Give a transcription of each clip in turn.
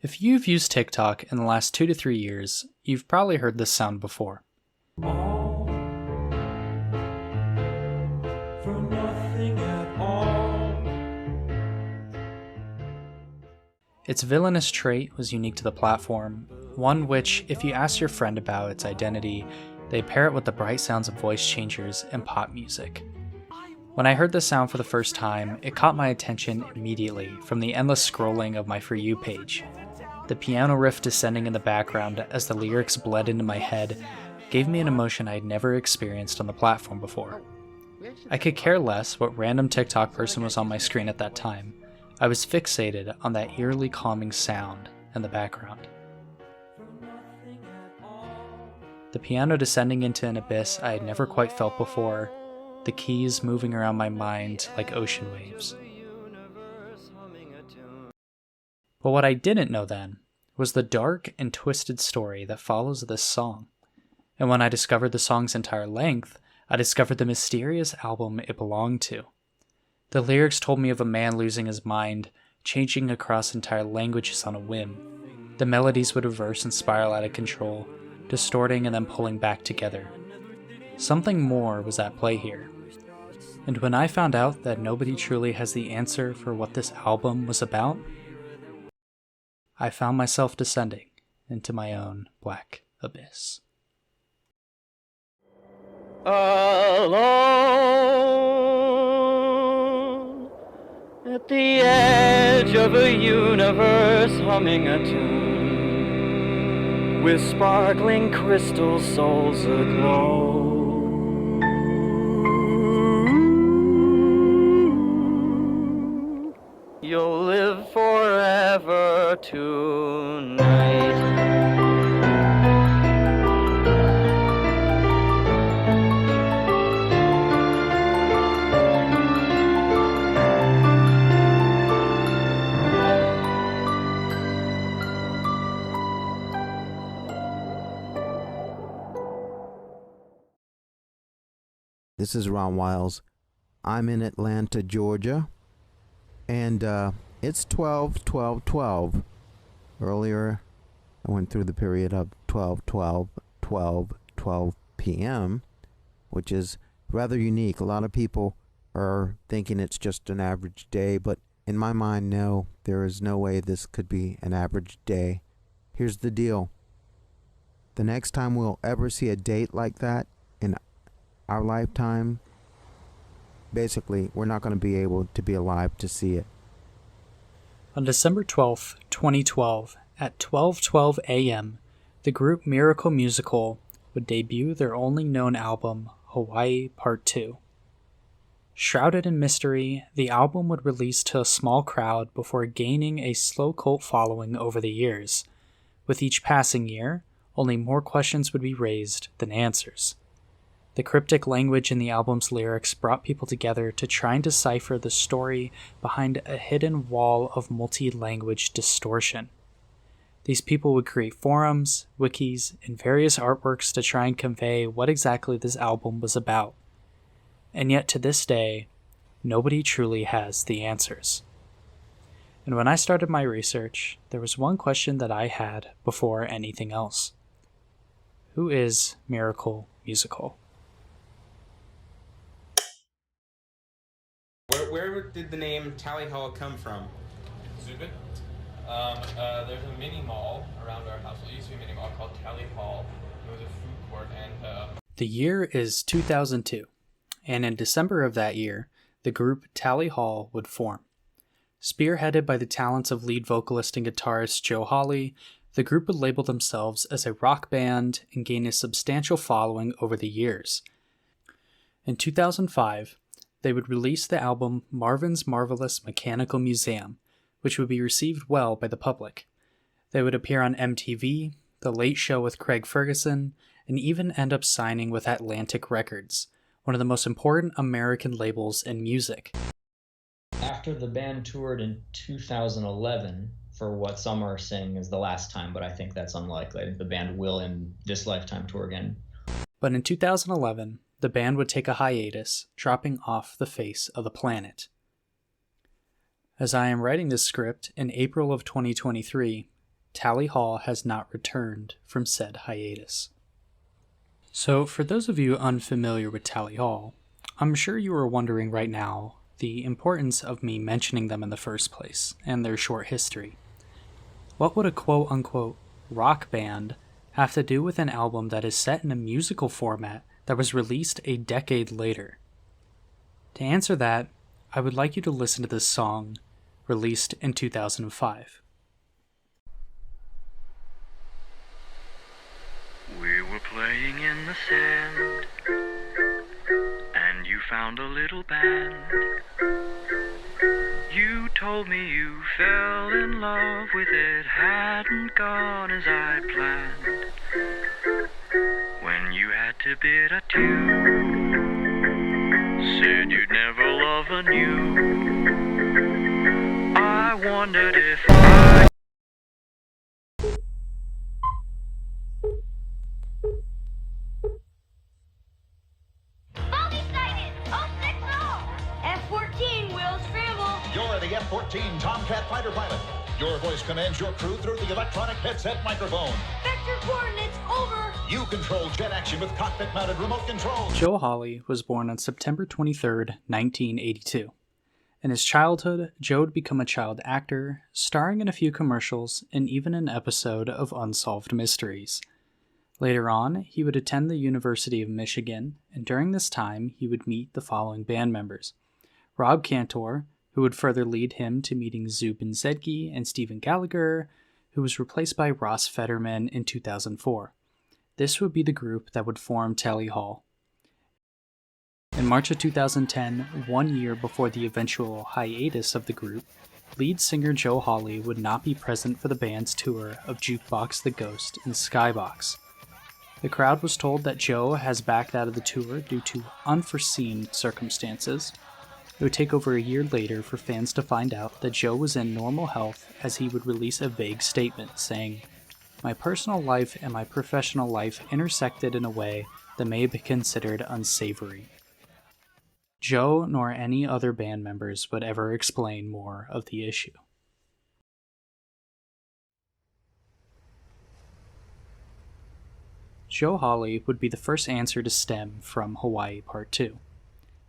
If you've used TikTok in the last 2 to 3 years, you've probably heard this sound before. All for nothing at all. Its villainous trait was unique to the platform, one which, if you ask your friend about its identity, they pair it with the bright sounds of voice changers and pop music. When I heard the sound for the first time, it caught my attention immediately from the endless scrolling of my For You page. The piano riff descending in the background as the lyrics bled into my head gave me an emotion I had never experienced on the platform before. I could care less what random TikTok person was on my screen at that time. I was fixated on that eerily calming sound in the background. The piano descending into an abyss I had never quite felt before, the keys moving around my mind like ocean waves. But what I didn't know then was the dark and twisted story that follows this song. And when I discovered the song's entire length, I discovered the mysterious album it belonged to. The lyrics told me of a man losing his mind, changing across entire languages on a whim. The melodies would reverse and spiral out of control, distorting and then pulling back together. Something more was at play here. And when I found out that nobody truly has the answer for what this album was about, I found myself descending into my own black abyss. Alone at the edge of a universe humming a tune with sparkling crystal souls aglow. You'll live forever tonight. This is Ron Wiles. I'm in Atlanta, Georgia, and it's 12/12/12. Earlier, I went through the period of 12/12/12 p.m., which is rather unique. A lot of people are thinking it's just an average day, but in my mind, no, there is no way this could be an average day. Here's the deal. The next time we'll ever see a date like that in our lifetime, basically, we're not going to be able to be alive to see it. On December 12th, 2012, at 12:12 a.m., the group Miracle Musical would debut their only known album, Hawaii Part 2. Shrouded in mystery, the album would release to a small crowd before gaining a slow cult following over the years. With each passing year, only more questions would be raised than answers. The cryptic language in the album's lyrics brought people together to try and decipher the story behind a hidden wall of multi-language distortion. These people would create forums, wikis, and various artworks to try and convey what exactly this album was about. And yet to this day, nobody truly has the answers. And when I started my research, there was one question that I had before anything else. Who is Miracle Musical? Where did the name Tally Hall come from? Zubin. There's a mini mall around our house. It used to be a mini mall called Tally Hall. It was a food court, and The year is 2002, and in December of that year, the group Tally Hall would form. Spearheaded by the talents of lead vocalist and guitarist Joe Hawley, the group would label themselves as a rock band and gain a substantial following over the years. In 2005, they would release the album Marvin's Marvelous Mechanical Museum, which would be received well by the public. They would appear on MTV, The Late Show with Craig Ferguson, and even end up signing with Atlantic Records, one of the most important American labels in music. After the band toured in 2011, for what some are saying is the last time, but I think that's unlikely. I think the band will in this lifetime tour again. But in 2011, the band would take a hiatus, dropping off the face of the planet. As I am writing this script in April of 2023, Tally Hall has not returned from said hiatus. So, for those of you unfamiliar with Tally Hall, I'm sure you are wondering right now the importance of me mentioning them in the first place, and their short history. What would a quote-unquote rock band have to do with an album that is set in a musical format that was released a decade later? To answer that, I would like you to listen to this song, released in 2005. We were playing in the sand, and you found a little band. You told me you fell in love with it, hadn't gone as I planned. When you had to bid adieu, said you'd never love anew. I wondered if I F-14 will scramble. You're the F-14 Tomcat fighter pilot. Your voice commands your crew through the electronic headset microphone. Vector coordinates over. You control jet action with cockpit-mounted remote controls. Joe Hawley was born on September 23, 1982. In his childhood, Joe would become a child actor, starring in a few commercials and even an episode of Unsolved Mysteries. Later on, he would attend the University of Michigan, and during this time, he would meet the following band members: Rob Cantor, who would further lead him to meeting Zubin Zedke and Stephen Gallagher, who was replaced by Ross Fetterman in 2004. This would be the group that would form Tally Hall. In March of 2010, 1 year before the eventual hiatus of the group, lead singer Joe Hawley would not be present for the band's tour of Jukebox the Ghost and Skybox. The crowd was told that Joe has backed out of the tour due to unforeseen circumstances. It would take over a year later for fans to find out that Joe was in normal health, as he would release a vague statement saying, "My personal life and my professional life intersected in a way that may be considered unsavory." Joe nor any other band members would ever explain more of the issue. Joe Hawley would be the first answer to stem from Hawaii Part 2.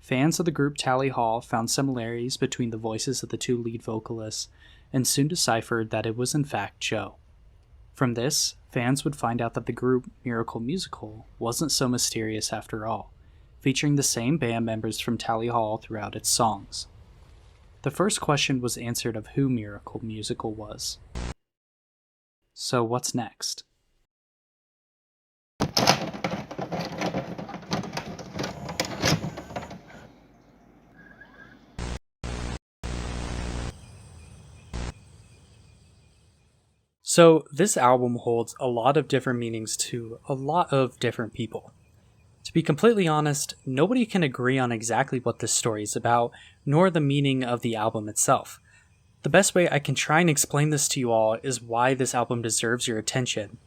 Fans of the group Tally Hall found similarities between the voices of the two lead vocalists and soon deciphered that it was in fact Joe. From this, fans would find out that the group Miracle Musical wasn't so mysterious after all, featuring the same band members from Tally Hall throughout its songs. The first question was answered of who Miracle Musical was. So what's next? So this album holds a lot of different meanings to a lot of different people. To be completely honest, nobody can agree on exactly what this story is about, nor the meaning of the album itself. The best way I can try and explain this to you all is why this album deserves your attention.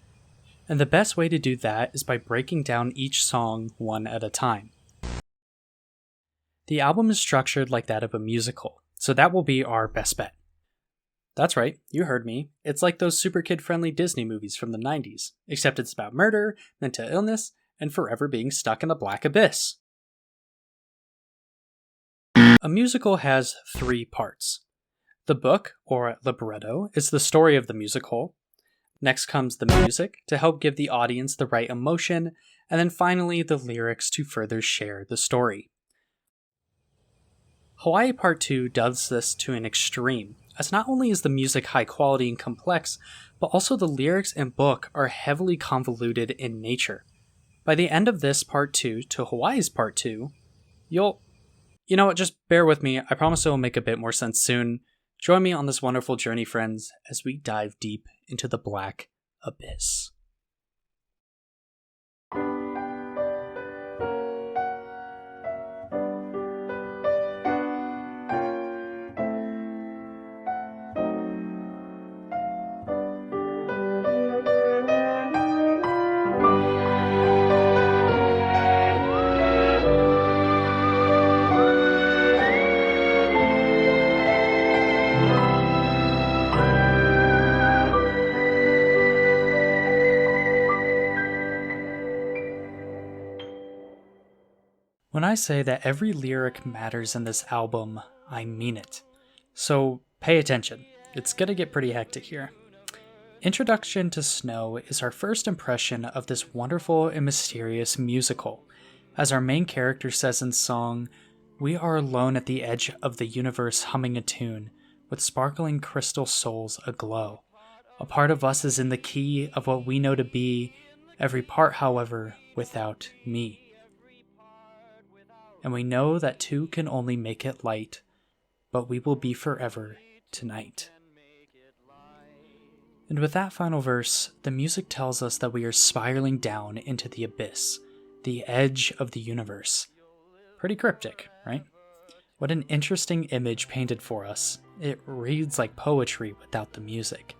And the best way to do that is by breaking down each song one at a time. The album is structured like that of a musical, so that will be our best bet. That's right, you heard me. It's like those super kid-friendly Disney movies from the 90s, except it's about murder, mental illness, and forever being stuck in the black abyss. A musical has 3 parts. The book, or libretto, is the story of the musical. Next comes the music, to help give the audience the right emotion, and then finally the lyrics to further share the story. Hawaii Part 2 does this to an extreme, as not only is the music high quality and complex, but also the lyrics and book are heavily convoluted in nature. By the end of this Part 2 to Hawaii's Part 2, you know what, just bear with me, I promise it will make a bit more sense soon. Join me on this wonderful journey, friends, as we dive deep into the black abyss. When I say that every lyric matters in this album, I mean it. So pay attention, it's gonna get pretty hectic here. Introduction to Snow is our first impression of this wonderful and mysterious musical. As our main character says in song, we are alone at the edge of the universe humming a tune, with sparkling crystal souls aglow. A part of us is in the key of what we know to be, every part, however, without me. And we know that two can only make it light, but we will be forever tonight. And with that final verse, the music tells us that we are spiraling down into the abyss, the edge of the universe. Pretty cryptic, right? What an interesting image painted for us. It reads like poetry without the music.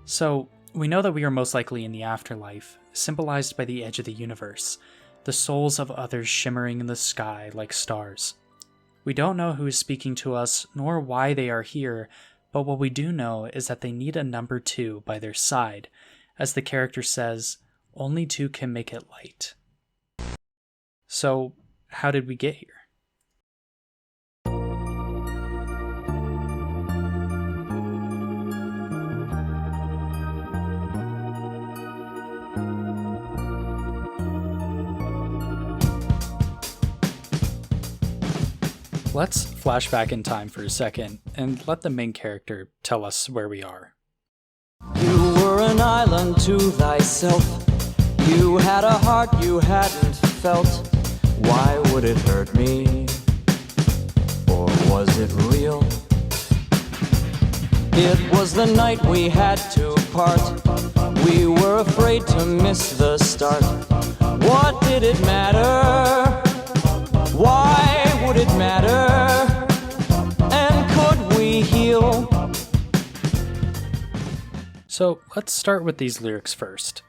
So, we know that we are most likely in the afterlife, symbolized by the edge of the universe, the souls of others shimmering in the sky like stars. We don't know who is speaking to us, nor why they are here, but what we do know is that they need a number 2 by their side. As the character says, only 2 can make it light. So, how did we get here? Let's flash back in time for a second and let the main character tell us where we are. You were an island to thyself. You had a heart you hadn't felt. Why would it hurt me? Or was it real? It was the night we had to part. We were afraid to miss the start. What did it matter? Why would it matter? And could we heal? So let's start with these lyrics first.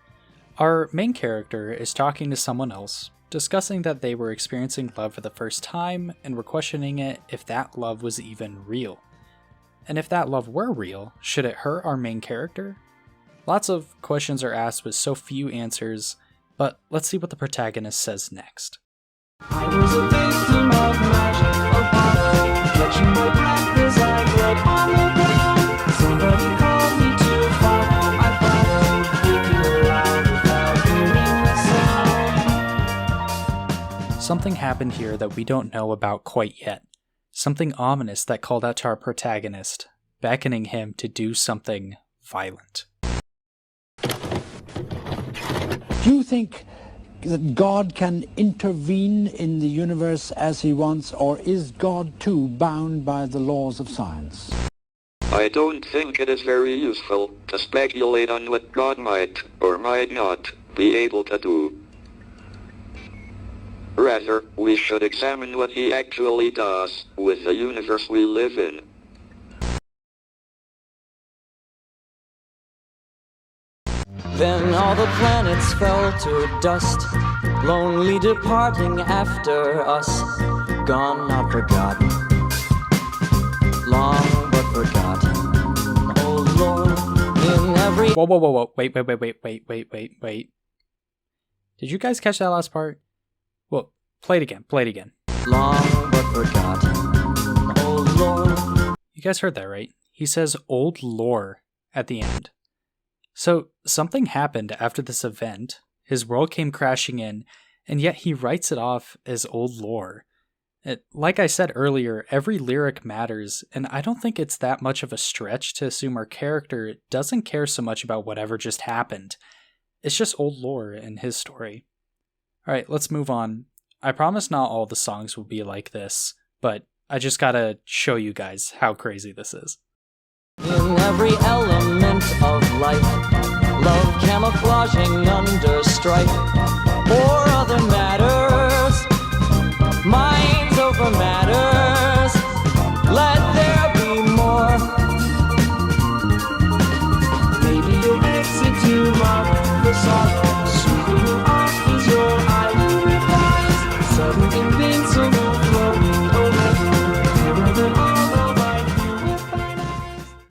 Our main character is talking to someone else, discussing that they were experiencing love for the first time and were questioning it if that love was even real. And if that love were real, should it hurt our main character? Lots of questions are asked with so few answers, but let's see what the protagonist says next. I was a victim of magic, of power, catching my breath as I bled on the ground. Somebody called me to follow, I followed, looking around without hearing a sound. Something happened here that we don't know about quite yet. Something ominous that called out to our protagonist, beckoning him to do something violent. Do you think that God can intervene in the universe as he wants, or is God too bound by the laws of science? I don't think it is very useful to speculate on what God might or might not be able to do. Rather, we should examine what he actually does with the universe we live in. Then all the planets fell to dust, lonely departing after us, gone not forgotten, long but forgotten. Oh Lord, in every... Whoa, wait. Did you guys catch that last part? Well, play it again. Long but forgotten. Oh Lord. You guys heard that, right? He says old lore at the end. So something happened after this event, his world came crashing in, and yet he writes it off as old lore. Like I said earlier, every lyric matters, and I don't think it's that much of a stretch to assume our character doesn't care so much about whatever just happened. It's just old lore in his story. Alright, let's move on. I promise not all the songs will be like this, but I just gotta show you guys how crazy this is. In every element of life, love camouflaging under strife, or other matters, minds over matters, let there be more. Maybe you'll exit to mark the sorrow, sweeping off is your ivory eyes, sudden invincible flowing over, clearer than all the light purified eyes.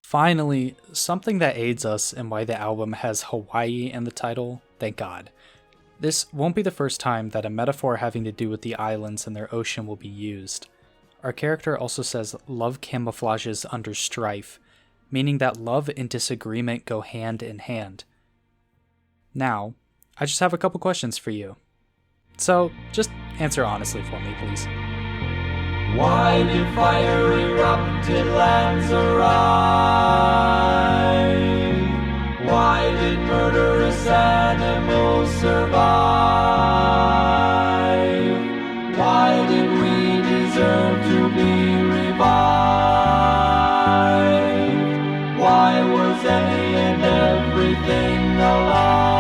Finally, something that aids us in why the album has Hawaii in the title, thank God. This won't be the first time that a metaphor having to do with the islands and their ocean will be used. Our character also says love camouflages under strife, meaning that love and disagreement go hand in hand. Now, I just have a couple questions for you. So, just answer honestly for me, please. Why did fire erupt in lands arrive? Why did murderous animals survive? Why did we deserve to be revived? Why was any and everything alive?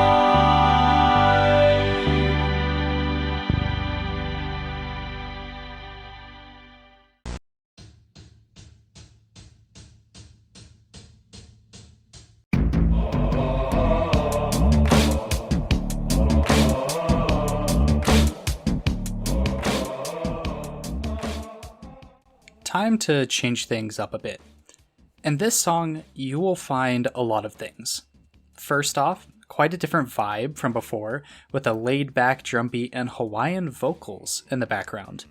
Time to change things up a bit. In this song, you will find a lot of things. First off, quite a different vibe from before, with a laid-back drum beat and Hawaiian vocals in the background.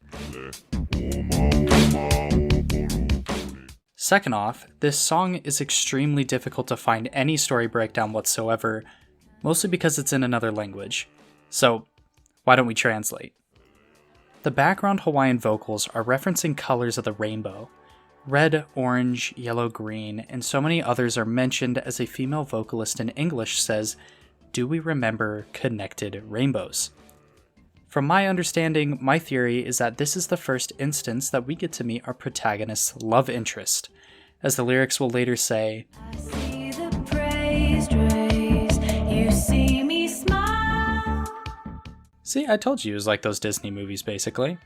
Second off, this song is extremely difficult to find any story breakdown whatsoever, mostly because it's in another language. So, why don't we translate? The background Hawaiian vocals are referencing colors of the rainbow. Red, orange, yellow, green, and so many others are mentioned as a female vocalist in English says, "Do we remember connected rainbows?" From my understanding, my theory is that this is the first instance that we get to meet our protagonist's love interest. As the lyrics will later say, I see the praised rays, you see me smile. See, I told you it was like those Disney movies, basically.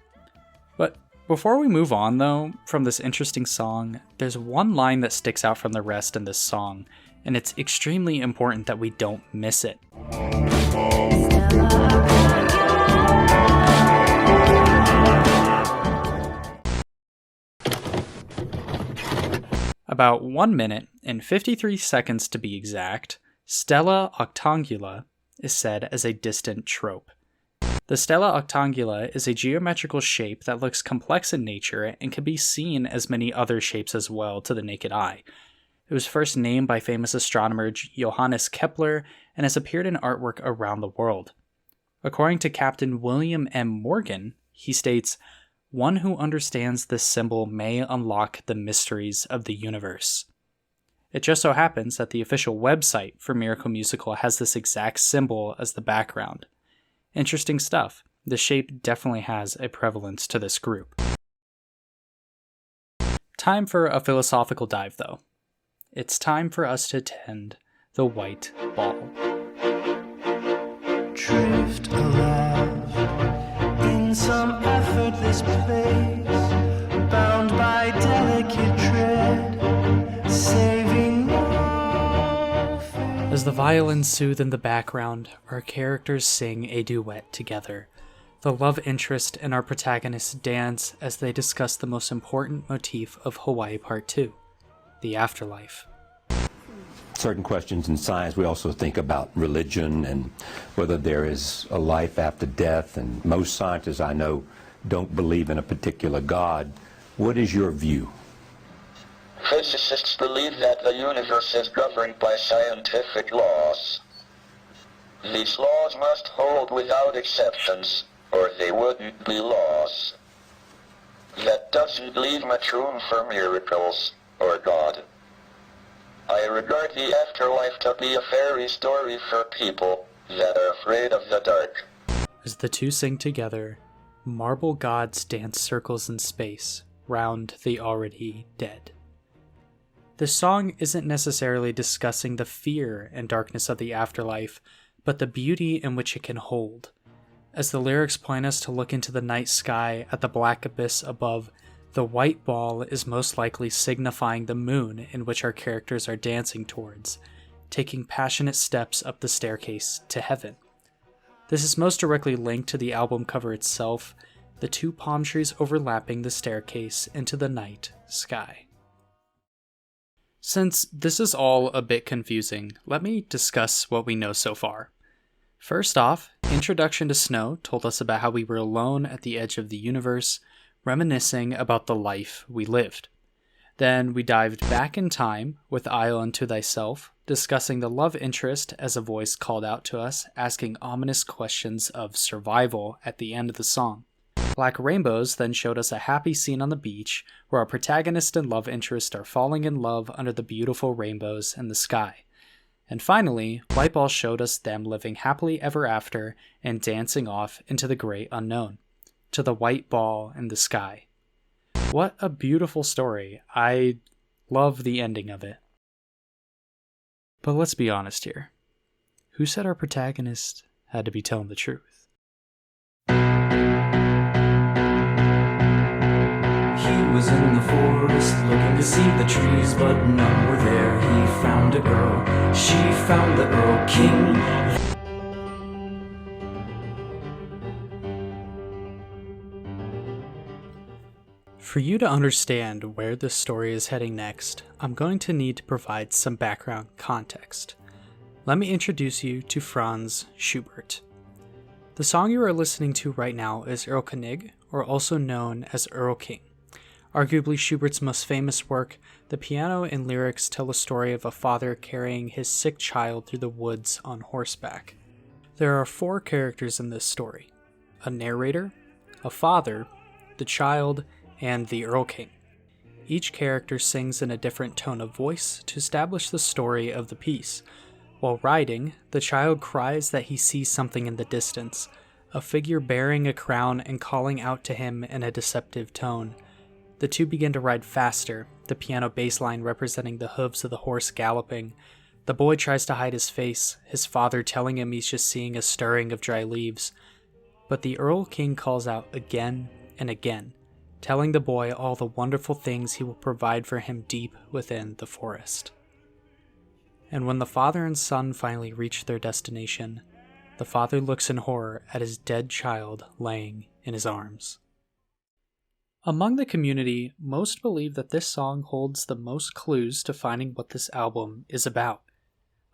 But before we move on, though, from this interesting song, there's one line that sticks out from the rest in this song, and it's extremely important that we don't miss it. About 1 minute and 53 seconds to be exact, Stella Octangula is said as a distant trope. The Stella Octangula is a geometrical shape that looks complex in nature and can be seen as many other shapes as well to the naked eye. It was first named by famous astronomer Johannes Kepler and has appeared in artwork around the world. According to Captain William M. Morgan, he states, "One who understands this symbol may unlock the mysteries of the universe." It just so happens that the official website for Miracle Musical has this exact symbol as the background. Interesting stuff. The shape definitely has a prevalence to this group. Time for a philosophical dive, though. It's time for us to attend the white ball. Drift alive in some effortless place, bound by delicate tread, saving no face. As the violins soothe in the background, our characters sing a duet together. The love interest and our protagonists dance as they discuss the most important motif of Hawaii Part 2, the afterlife. Certain questions in science, we also think about religion and whether there is a life after death, and most scientists I know don't believe in a particular God. What is your view? Physicists believe that the universe is governed by scientific laws. These laws must hold without exceptions, or they wouldn't be laws. That doesn't leave much room for miracles, or God. I regard the afterlife to be a fairy story for people that are afraid of the dark. As the two sing together, marble gods dance circles in space round the already dead. This song isn't necessarily discussing the fear and darkness of the afterlife, but the beauty in which it can hold. As the lyrics point us to look into the night sky at the black abyss above, the white ball is most likely signifying the moon in which our characters are dancing towards, taking passionate steps up the staircase to heaven. This is most directly linked to the album cover itself, the two palm trees overlapping the staircase into the night sky. Since this is all a bit confusing, let me discuss what we know so far. First off, Introduction to Snow told us about how we were alone at the edge of the universe, reminiscing about the life we lived. Then we dived back in time with Isle Unto Thyself, discussing the love interest as a voice called out to us, asking ominous questions of survival at the end of the song. Black Rainbows then showed us a happy scene on the beach where our protagonist and love interest are falling in love under the beautiful rainbows in the sky. And finally, White Ball showed us them living happily ever after and dancing off into the great unknown, to the white ball in the sky. What a beautiful story. I love the ending of it. But let's be honest here. Who said our protagonist had to be telling the truth? He was in the forest looking to see the trees, but none were there. He found a girl, she found the Earl King. For you to understand where this story is heading next, I'm going to need to provide some background context. Let me introduce you to Franz Schubert. The song you are listening to right now is Erlkönig, or also known as Earl King. Arguably Schubert's most famous work, the piano and lyrics tell a story of a father carrying his sick child through the woods on horseback. There are 4 characters in this story: a narrator, a father, the child, and the Earl King. Each character sings in a different tone of voice to establish the story of the piece. While riding, the child cries that he sees something in the distance, a figure bearing a crown and calling out to him in a deceptive tone. The two begin to ride faster, the piano bass line representing the hooves of the horse galloping. The boy tries to hide his face, his father telling him he's just seeing a stirring of dry leaves. But the Earl King calls out again and again, telling the boy all the wonderful things he will provide for him deep within the forest. And when the father and son finally reach their destination, the father looks in horror at his dead child laying in his arms. Among the community, most believe that this song holds the most clues to finding what this album is about.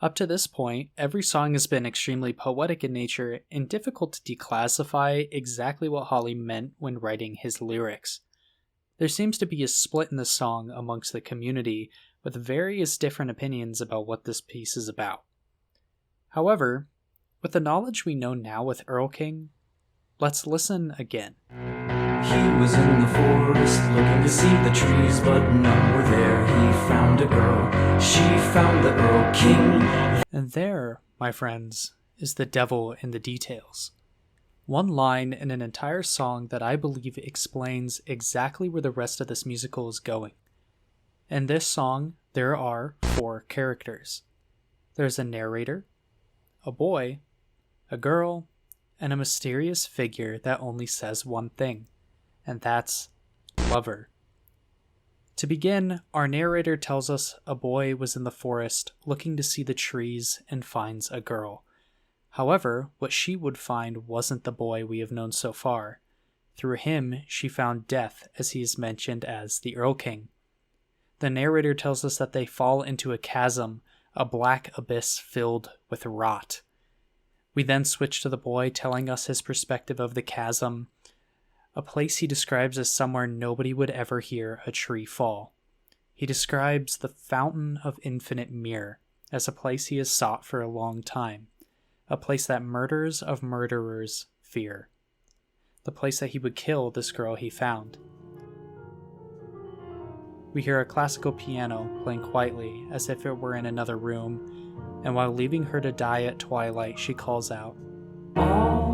Up to this point, every song has been extremely poetic in nature and difficult to declassify exactly what Hawley meant when writing his lyrics. There seems to be a split in the song amongst the community, with various different opinions about what this piece is about. However, with the knowledge we know now with Earl King, let's listen again. He was in the forest looking to see the trees, but none were there. He found a girl, she found the Earl King. And there, my friends, is the devil in the details. One line in an entire song that I believe explains exactly where the rest of this musical is going. In this song, there are 4 characters. There's a narrator, a boy, a girl, and a mysterious figure that only says one thing, and that's lover. To begin, our narrator tells us a boy was in the forest looking to see the trees and finds a girl. However, what she would find wasn't the boy we have known so far. Through him, she found death, as he is mentioned as the Earl King. The narrator tells us that they fall into a chasm, a black abyss filled with rot. We then switch to the boy telling us his perspective of the chasm, a place he describes as somewhere nobody would ever hear a tree fall. He describes the Fountain of Infinite Mirror as a place he has sought for a long time, a place that murderers of murderers fear, the place that he would kill this girl he found. We hear a classical piano playing quietly as if it were in another room, and while leaving her to die at twilight, she calls out, All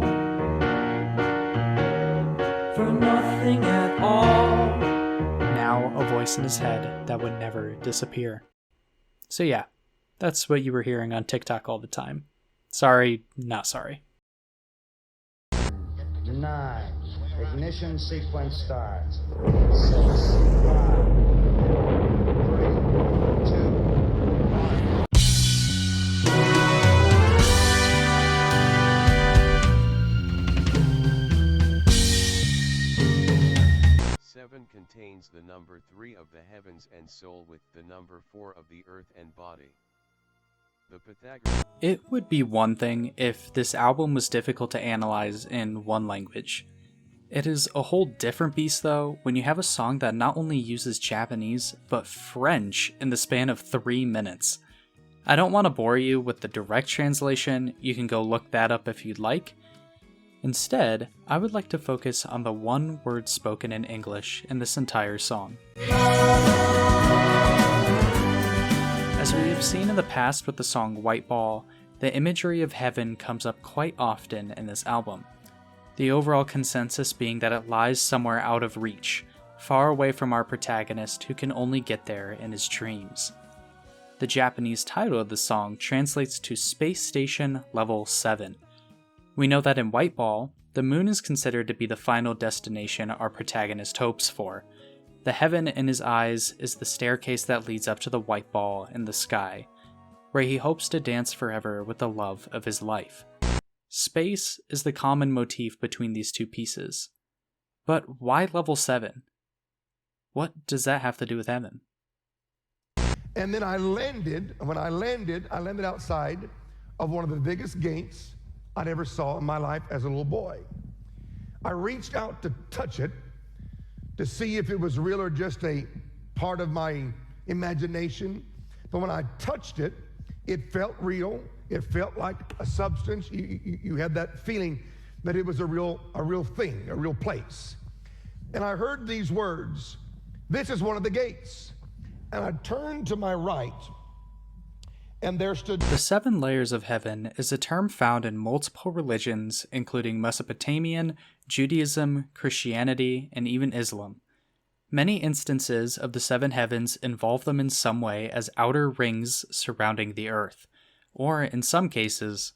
for nothing at all. Now a voice in his head that would never disappear. So yeah, that's what you were hearing on TikTok all the time. Sorry, not sorry. 9. Ignition sequence starts. 6, 5, 3, 2, 1. Seven contains the number 3 of the heavens and soul with the number 4 of the earth and body. The Pythagorean. It would be one thing if this album was difficult to analyze in one language. It is a whole different beast though when you have a song that not only uses Japanese, but French in the span of 3 minutes. I don't want to bore you with the direct translation, you can go look that up if you'd like. Instead, I would like to focus on the one word spoken in English in this entire song. As we have seen in the past with the song White Ball, the imagery of heaven comes up quite often in this album. The overall consensus being that it lies somewhere out of reach, far away from our protagonist who can only get there in his dreams. The Japanese title of the song translates to Space Station Level 7. We know that in White Ball, the moon is considered to be the final destination our protagonist hopes for. The heaven in his eyes is the staircase that leads up to the white ball in the sky, where he hopes to dance forever with the love of his life. Space is the common motif between these two pieces. But why level 7? What does that have to do with heaven? And then when I landed outside of one of the biggest gates I'd ever saw in my life as a little boy. I reached out to touch it to see if it was real or just a part of my imagination. But when I touched it, it felt real. It felt like a substance. You had that feeling that it was a real thing, a real place. And I heard these words, "This is one of the gates." And I turned to my right, and there stood... The 7 layers of heaven is a term found in multiple religions, including Mesopotamian, Judaism, Christianity, and even Islam. Many instances of the 7 heavens involve them in some way as outer rings surrounding the earth, or in some cases,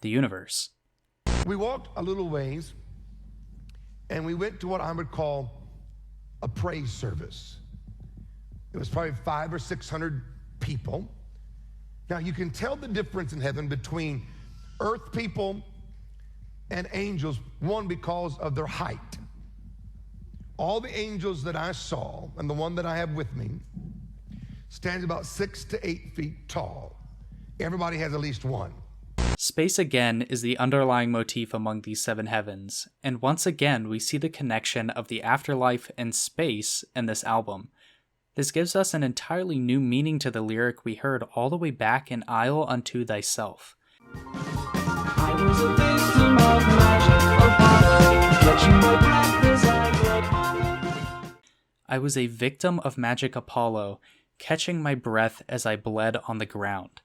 the universe. We walked a little ways, and we went to what I would call a praise service. It was probably 500 or 600 people. Now you can tell the difference in heaven between earth people and angels, one, because of their height. All the angels that I saw, and the one that I have with me, stands about 6 to 8 feet tall. Everybody has at least one. Space again is the underlying motif among these 7 heavens, and once again we see the connection of the afterlife and space in this album. This gives us an entirely new meaning to the lyric we heard all the way back in Isle Unto Thyself. I was a victim of magic Apollo, catching my breath as I bled on I was a victim of magic Apollo, catching my breath as I bled on the ground.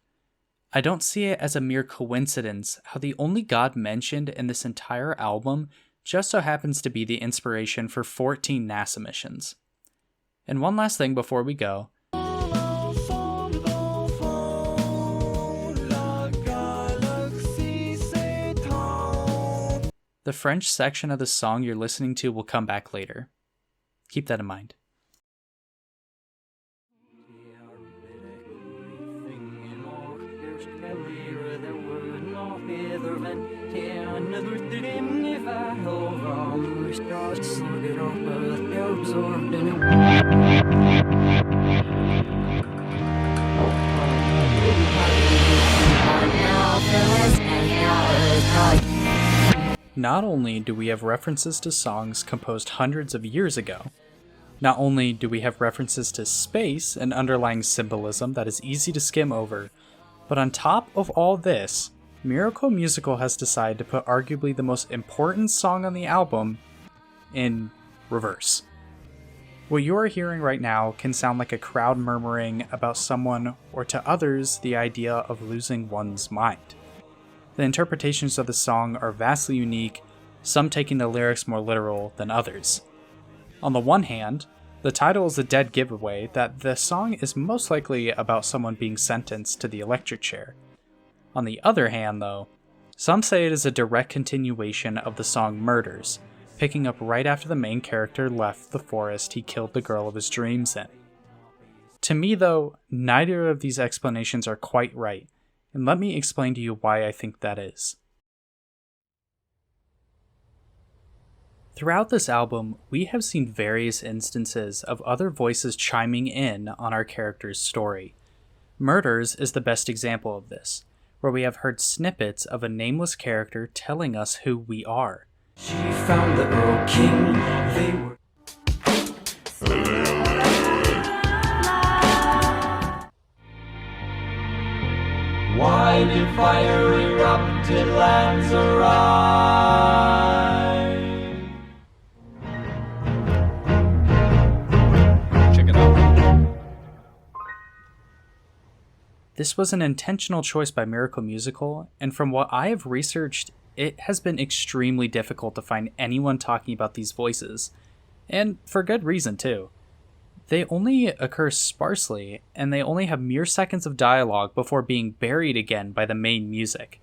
I don't see it as a mere coincidence how the only god mentioned in this entire album just so happens to be the inspiration for 14 NASA missions. And one last thing before we go. The French section of the song you're listening to will come back later. Keep that in mind. Not only do we have references to songs composed hundreds of years ago, not only do we have references to space and underlying symbolism that is easy to skim over, but on top of all this, Miracle Musical has decided to put arguably the most important song on the album in reverse. What you are hearing right now can sound like a crowd murmuring about someone, or to others, the idea of losing one's mind. The interpretations of the song are vastly unique, some taking the lyrics more literal than others. On the one hand, the title is a dead giveaway that the song is most likely about someone being sentenced to the electric chair. On the other hand, though, some say it is a direct continuation of the song Murders, picking up right after the main character left the forest he killed the girl of his dreams in. To me, though, neither of these explanations are quite right, and let me explain to you why I think that is. Throughout this album, we have seen various instances of other voices chiming in on our character's story. Murders is the best example of this, where we have heard snippets of a nameless character telling us who we are. She found the Earl King. They were. Why did fire erupt in lands arrive? Check it out. This was an intentional choice by Miracle Musical, and from what I have researched, it has been extremely difficult to find anyone talking about these voices, and for good reason too. They only occur sparsely, and they only have mere seconds of dialogue before being buried again by the main music.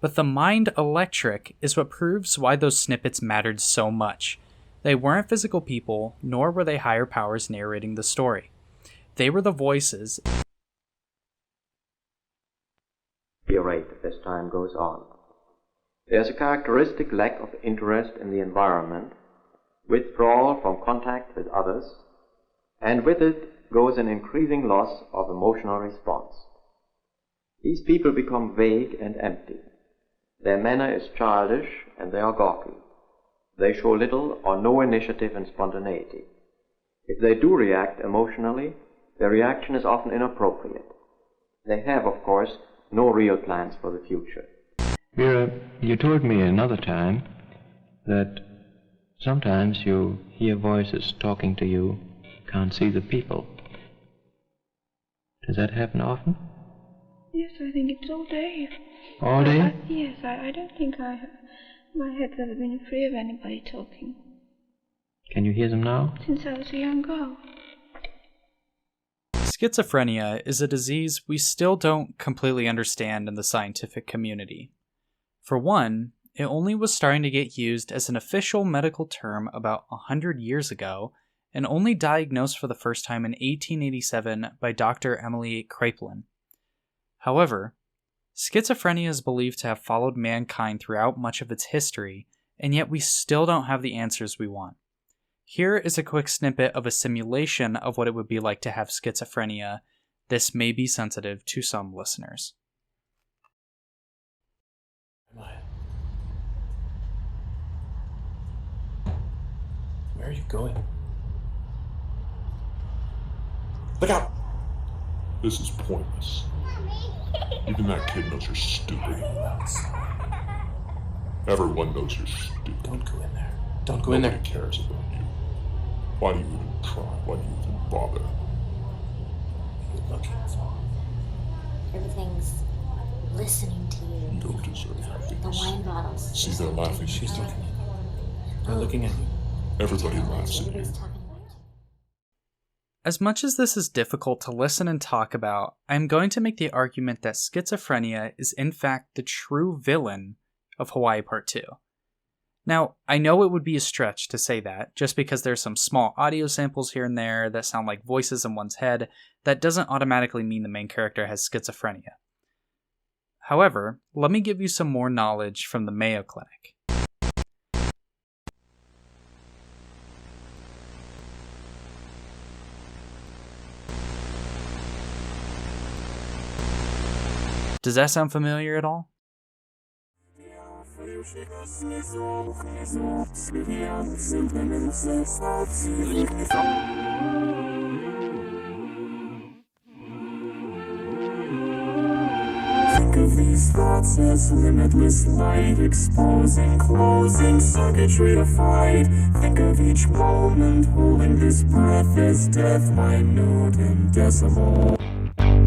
But the Mind Electric is what proves why those snippets mattered so much. They weren't physical people, nor were they higher powers narrating the story. They were the voices. Rate as time goes on. There's a characteristic lack of interest in the environment, withdrawal from contact with others, and with it goes an increasing loss of emotional response. These people become vague and empty. Their manner is childish and they are gawky. They show little or no initiative and spontaneity. If they do react emotionally, their reaction is often inappropriate. They have, of course, no real plans for the future. Vera, you told me another time that sometimes you hear voices talking to you, can't see the people. Does that happen often? Yes, I think it's all day. All day? Yes, I don't think my head's ever been free of anybody talking. Can you hear them now? Since I was a young girl. Schizophrenia is a disease we still don't completely understand in the scientific community. For one, it only was starting to get used as an official medical term about 100 years ago, and only diagnosed for the first time in 1887 by Dr. Emily Kraepelin. However, schizophrenia is believed to have followed mankind throughout much of its history, and yet we still don't have the answers we want. Here is a quick snippet of a simulation of what it would be like to have schizophrenia. This may be sensitive to some listeners. Where are you going? Look out! This is pointless. Even that kid knows you're stupid. Everyone knows you're stupid. Don't go in there. Don't go in there. Nobody cares about you. Why do you even try? Why do you even bother? What are you looking for? Everything's listening to you. You don't deserve happiness. The wine bottles. See, they're laughing. She's looking at you. They're looking at you. Everybody laughs at you. As much as this is difficult to listen and talk about, I am going to make the argument that schizophrenia is in fact the true villain of Hawaii Part 2. Now, I know it would be a stretch to say that, just because there's some small audio samples here and there that sound like voices in one's head, that doesn't automatically mean the main character has schizophrenia. However, let me give you some more knowledge from the Mayo Clinic. Does that sound familiar at all? Think of these thoughts as limitless light, exposing, closing, circuitry to fight. Think of each moment, holding this breath as death, minute and decimal.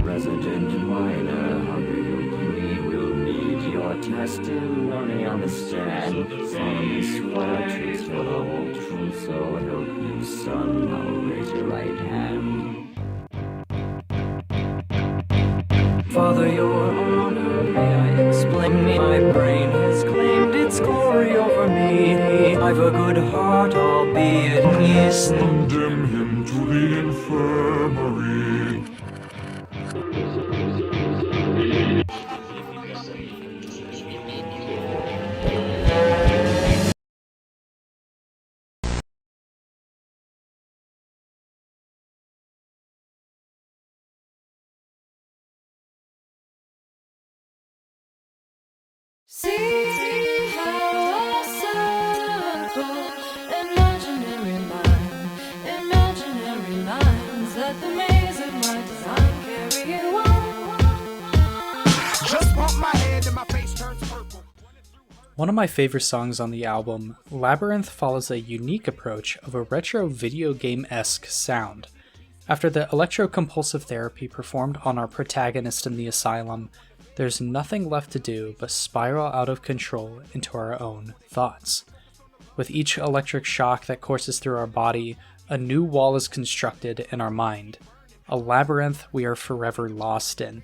Resident minor, how do you plead? We'll need your testimony on the stand. Solemnly swear truth for the whole truth, so help you, son. Now raise your right hand. Father, your honor, may I explain? My brain has claimed its glory over me. I've a good heart, albeit yes. Condemn him to the infirmary. See how I circle imaginary lines that the maze of my design carry you on. Just bump my head and my face turns purple. One of my favorite songs on the album, Labyrinth follows a unique approach of a retro video game-esque sound. After the electrocompulsive therapy performed on our protagonist in the asylum, there's nothing left to do but spiral out of control into our own thoughts. With each electric shock that courses through our body, a new wall is constructed in our mind, a labyrinth we are forever lost in.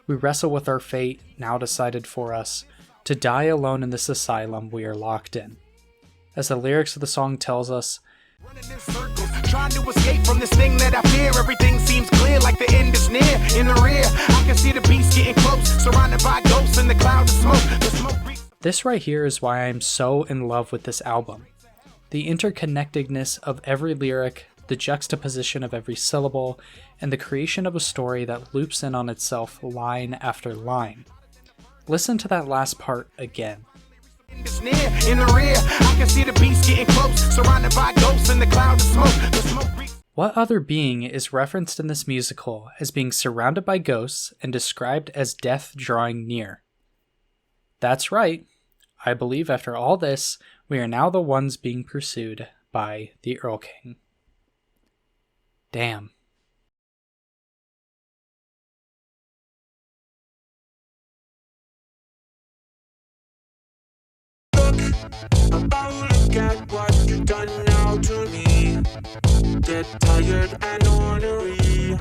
We wrestle with our fate, now decided for us, to die alone in this asylum we are locked in. As the lyrics of the song tells us, Running in circles, trying to escape from this thing that I fear. Everything seems clear, like the end is near. In the rear, I can see the beast getting close, surrounded by ghosts in the cloud of smoke. The smoke this right here is why I'm so in love with this album. The interconnectedness of every lyric, the juxtaposition of every syllable, and the creation of a story that loops in on itself line after line. Listen to that last part again. is near. In the rear, I can see the beast getting close, surrounded by ghosts in the cloud of smoke. The smoke What other being is referenced in this musical as being surrounded by ghosts and described as death drawing near? That's right. I believe after all this, we are now the ones being pursued by the Earl King. Damn. look at what you done now to me. Get tired and ornery.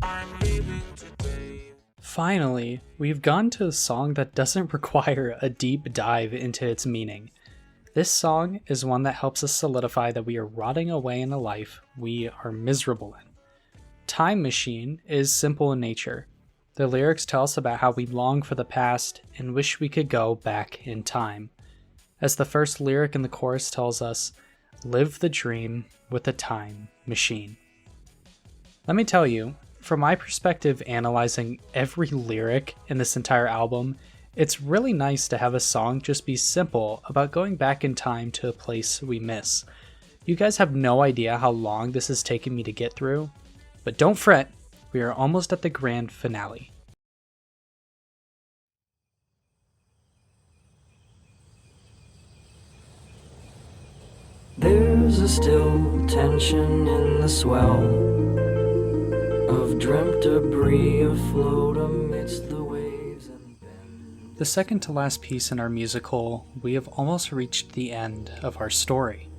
I'm leaving today. Finally, we've gone to a song that doesn't require a deep dive into its meaning. This song is one that helps us solidify that we are rotting away in a life we are miserable in. Time Machine is simple in nature. The lyrics tell us about how we long for the past and wish we could go back in time. As the first lyric in the chorus tells us, live the dream with a time machine. Let me tell you, from my perspective analyzing every lyric in this entire album, it's really nice to have a song just be simple about going back in time to a place we miss. You guys have no idea how long this has taken me to get through, but don't fret, we are almost at the grand finale. There's a still tension in the swell of dreamt debris afloat amidst the waves and bend. The second to last piece in our musical, we have almost reached the end of our story.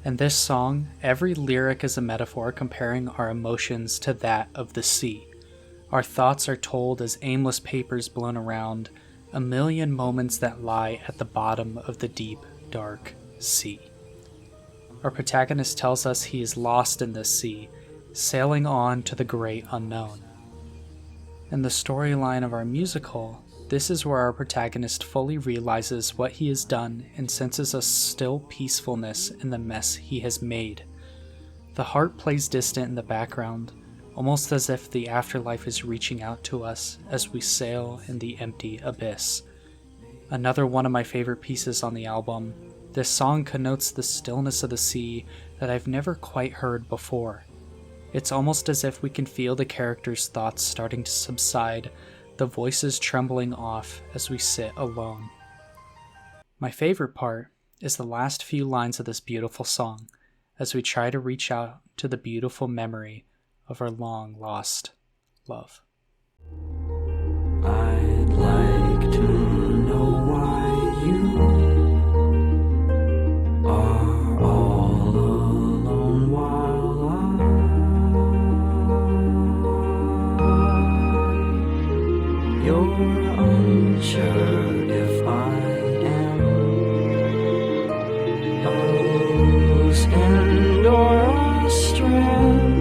In this song, every lyric is a metaphor comparing our emotions to that of the sea. Our thoughts are told as aimless papers blown around, a million moments that lie at the bottom of the deep, dark sea. Our protagonist tells us he is lost in this sea, sailing on to the great unknown. In the storyline of our musical, this is where our protagonist fully realizes what he has done and senses a still peacefulness in the mess he has made. The heart plays distant in the background, almost as if the afterlife is reaching out to us as we sail in the empty abyss. Another one of my favorite pieces on the album, this song connotes the stillness of the sea that I've never quite heard before. It's almost as if we can feel the characters' thoughts starting to subside, the voices trembling off as we sit alone. My favorite part is the last few lines of this beautiful song, as we try to reach out to the beautiful memory of our long-lost love. I'd like to know why you are all alone while you're unsure if I am a loose end or a strand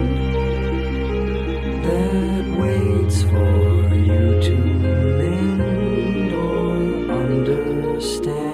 that waits for you to mend or understand.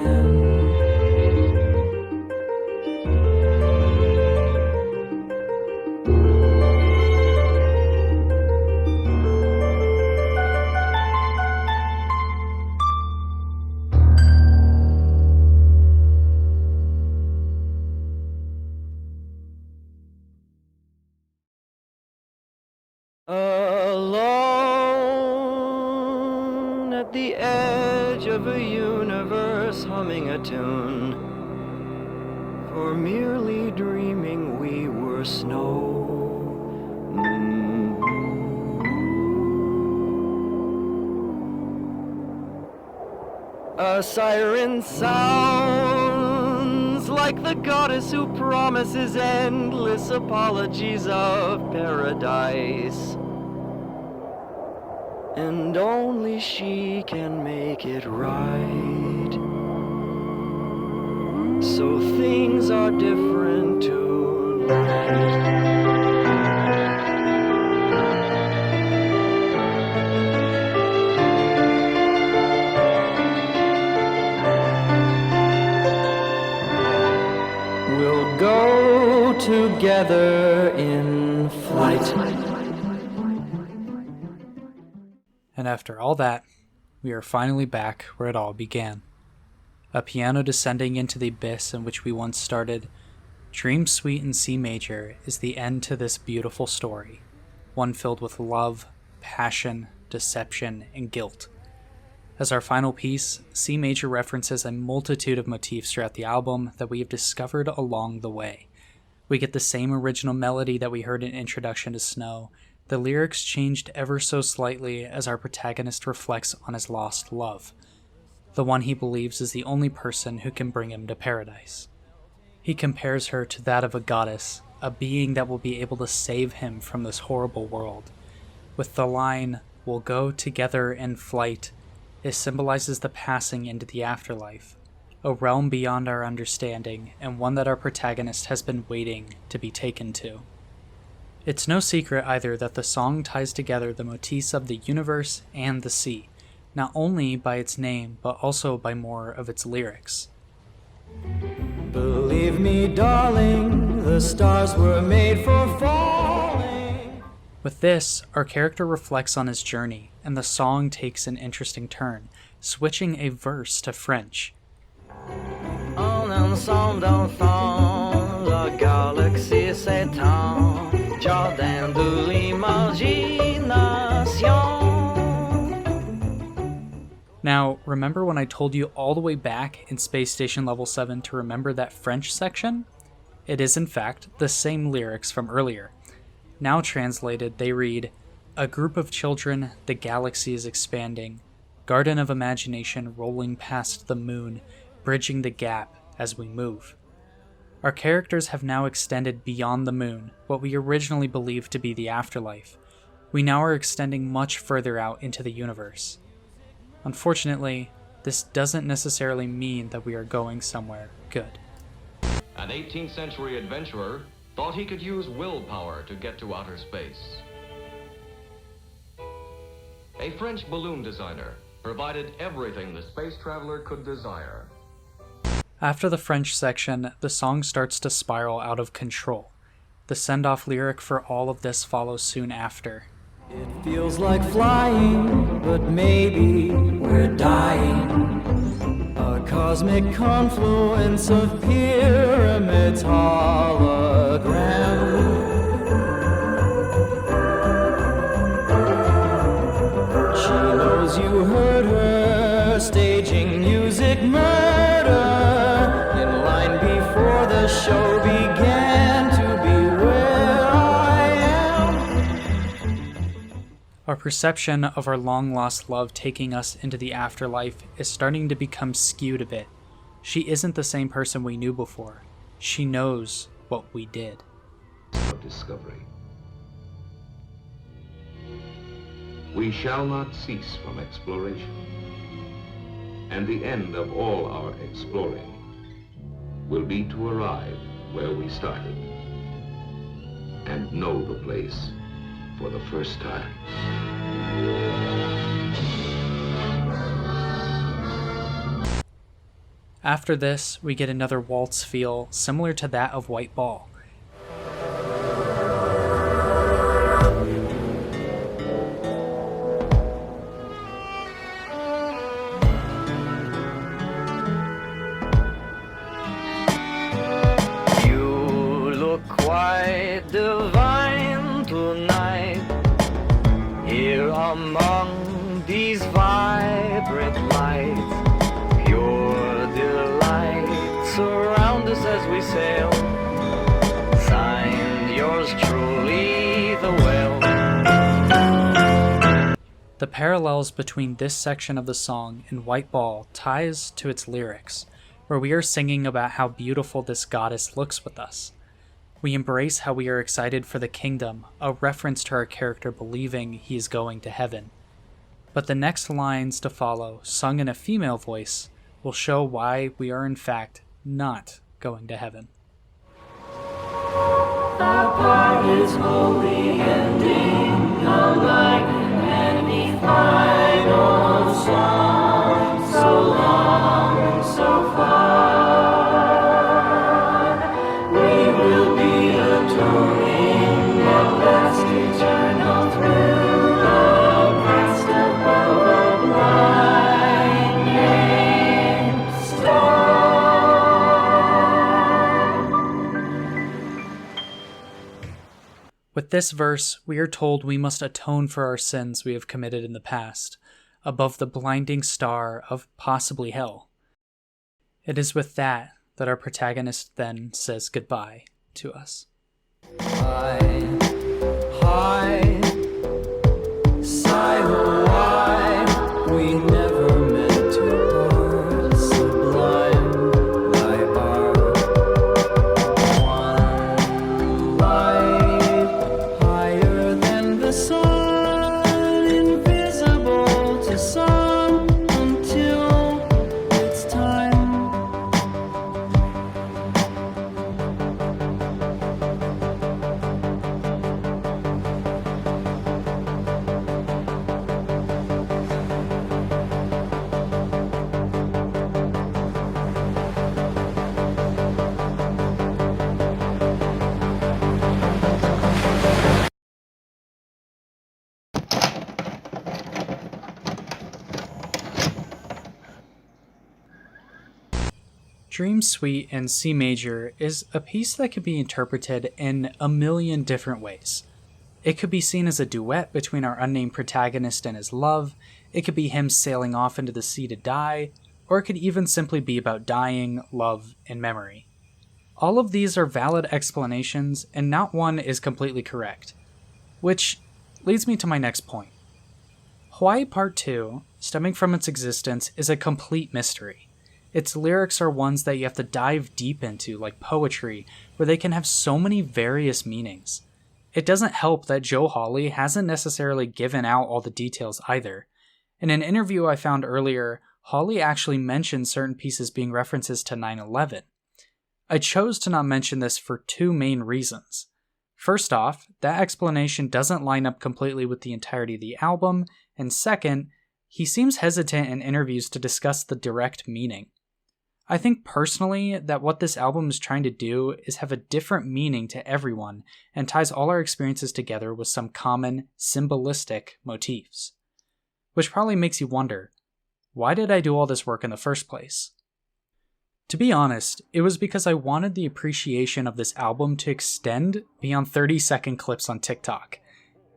at the edge of a universe humming a tune. For merely dreaming we were snow. A siren sounds like the goddess who promises endless apologies of paradise. And only she can make it right. So things are different tonight. We'll go together in flight. And after all that, we are finally back where it all began. A piano descending into the abyss in which we once started, Dream Suite in C major is the end to this beautiful story, one filled with love, passion, deception, and guilt. As our final piece, C major references a multitude of motifs throughout the album that we have discovered along the way. We get the same original melody that we heard in Introduction to Snow. The lyrics changed ever so slightly as our protagonist reflects on his lost love, the one he believes is the only person who can bring him to paradise. He compares her to that of a goddess, a being that will be able to save him from this horrible world. With the line, "We'll go together in flight," it symbolizes the passing into the afterlife, a realm beyond our understanding and one that our protagonist has been waiting to be taken to. It's no secret either that the song ties together the motifs of the universe and the sea, not only by its name but also by more of its lyrics. Believe me, darling, the stars were made for falling. With this, our character reflects on his journey, and the song takes an interesting turn, switching a verse to French. En ensemble d'enfants, la galaxie s'étend, jardin de l'imagination. Now, remember when I told you all the way back in Space Station Level 7 to remember that French section? It is in fact the same lyrics from earlier. Now translated, they read, "A group of children, the galaxy is expanding, garden of imagination rolling past the moon, bridging the gap as we move." Our characters have now extended beyond the moon, what we originally believed to be the afterlife. We now are extending much further out into the universe. Unfortunately, this doesn't necessarily mean that we are going somewhere good. An 18th century adventurer thought he could use willpower to get to outer space. A French balloon designer provided everything the space traveler could desire. After the French section, the song starts to spiral out of control. The send-off lyric for all of this follows soon after. It feels like flying, but maybe we're dying. A cosmic confluence of pyramids hologram. She knows you heard her staging music murder in line before the show began to be where I am. Our perception of our long-lost love taking us into the afterlife is starting to become skewed a bit. She isn't the same person we knew before. She knows what we did. Of discovery. We shall not cease from exploration, and the end of all our exploring will be to arrive where we started and know the place for the first time. After this, we get another waltz feel similar to that of White Ball. You look quite divine tonight, here among these vines. The parallels between this section of the song and White Ball ties to its lyrics, where we are singing about how beautiful this goddess looks with us. We embrace how we are excited for the kingdom, a reference to our character believing he is going to heaven. But the next lines to follow, sung in a female voice, will show why we are in fact not going to heaven. Our part is wholly ending, come back and be final song, so long, so far. We will be atoning at last eternal through the crest above a blinding star. With this verse, we are told we must atone for our sins we have committed in the past, above the blinding star of possibly hell. It is with that our protagonist then says goodbye to us. High, silent, why we never meant to part, sublime thy art. One light higher than the sun, invisible to some until it's time. Dream Suite in C major is a piece that can be interpreted in a million different ways. It could be seen as a duet between our unnamed protagonist and his love, it could be him sailing off into the sea to die, or it could even simply be about dying, love, and memory. All of these are valid explanations, and not one is completely correct. Which leads me to my next point. Hawaii Part 2, stemming from its existence, is a complete mystery. Its lyrics are ones that you have to dive deep into, like poetry, where they can have so many various meanings. It doesn't help that Joe Hawley hasn't necessarily given out all the details either. In an interview I found earlier, Hawley actually mentioned certain pieces being references to 9/11. I chose to not mention this for two main reasons. First off, that explanation doesn't line up completely with the entirety of the album, and second, he seems hesitant in interviews to discuss the direct meaning. I think personally that what this album is trying to do is have a different meaning to everyone and ties all our experiences together with some common, symbolistic motifs. Which probably makes you wonder, why did I do all this work in the first place? To be honest, it was because I wanted the appreciation of this album to extend beyond 30-second clips on TikTok.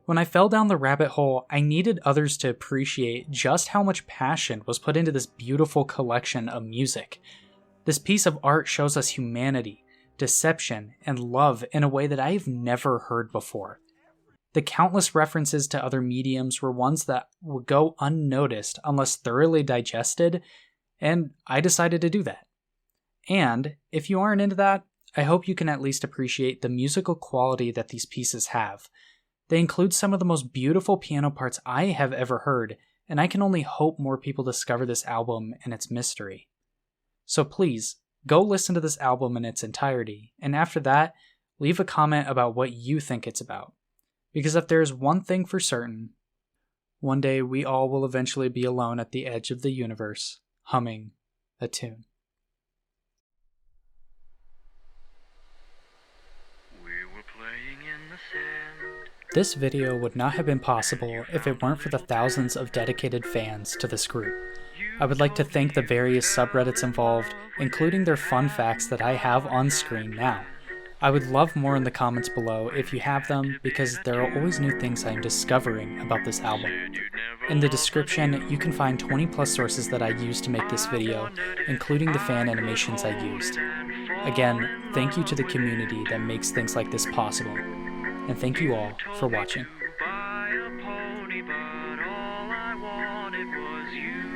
When I fell down the rabbit hole, I needed others to appreciate just how much passion was put into this beautiful collection of music. This piece of art shows us humanity, deception, and love in a way that I have never heard before. The countless references to other mediums were ones that would go unnoticed unless thoroughly digested, and I decided to do that. And, if you aren't into that, I hope you can at least appreciate the musical quality that these pieces have. They include some of the most beautiful piano parts I have ever heard, and I can only hope more people discover this album and its mystery. So please, go listen to this album in its entirety, and after that, leave a comment about what you think it's about. Because if there is one thing for certain, one day we all will eventually be alone at the edge of the universe, humming a tune. This video would not have been possible if it weren't for the thousands of dedicated fans to this group. I would like to thank the various subreddits involved, including their fun facts that I have on screen now. I would love more in the comments below if you have them, because there are always new things I am discovering about this album. In the description, you can find 20 plus sources that I used to make this video, including the fan animations I used. Again, thank you to the community that makes things like this possible. And thank you all for watching. was you.